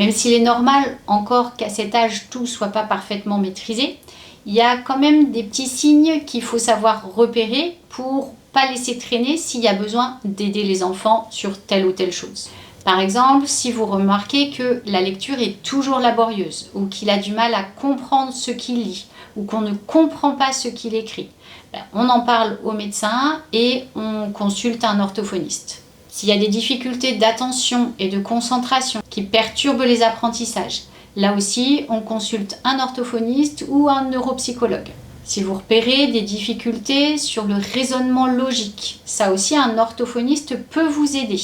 Même s'il est normal encore qu'à cet âge tout ne soit pas parfaitement maîtrisé, il y a quand même des petits signes qu'il faut savoir repérer pour pas laisser traîner s'il y a besoin d'aider les enfants sur telle ou telle chose. Par exemple, si vous remarquez que la lecture est toujours laborieuse ou qu'il a du mal à comprendre ce qu'il lit ou qu'on ne comprend pas ce qu'il écrit, on en parle au médecin et on consulte un orthophoniste. S'il y a des difficultés d'attention et de concentration qui perturbent les apprentissages, là aussi, on consulte un orthophoniste ou un neuropsychologue. Si vous repérez des difficultés sur le raisonnement logique, ça aussi, un orthophoniste peut vous aider.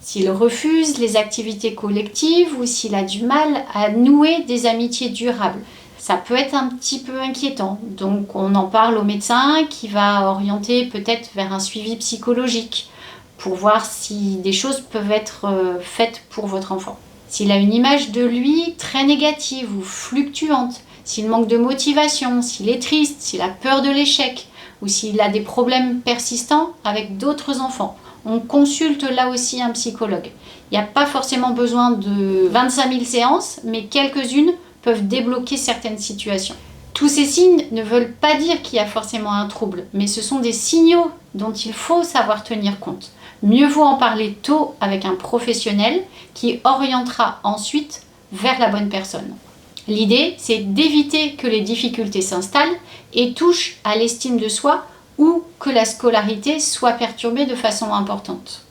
S'il refuse les activités collectives ou s'il a du mal à nouer des amitiés durables, ça peut être un petit peu inquiétant. Donc on en parle au médecin qui va orienter peut-être vers un suivi psychologique pour voir si des choses peuvent être faites pour votre enfant. S'il a une image de lui très négative ou fluctuante, s'il manque de motivation, s'il est triste, s'il a peur de l'échec ou s'il a des problèmes persistants avec d'autres enfants, on consulte là aussi un psychologue. Il n'y a pas forcément besoin de 25 000 séances, mais quelques-unes peuvent débloquer certaines situations. Tous ces signes ne veulent pas dire qu'il y a forcément un trouble, mais ce sont des signaux dont il faut savoir tenir compte. Mieux vaut en parler tôt avec un professionnel qui orientera ensuite vers la bonne personne. L'idée, c'est d'éviter que les difficultés s'installent et touchent à l'estime de soi ou que la scolarité soit perturbée de façon importante.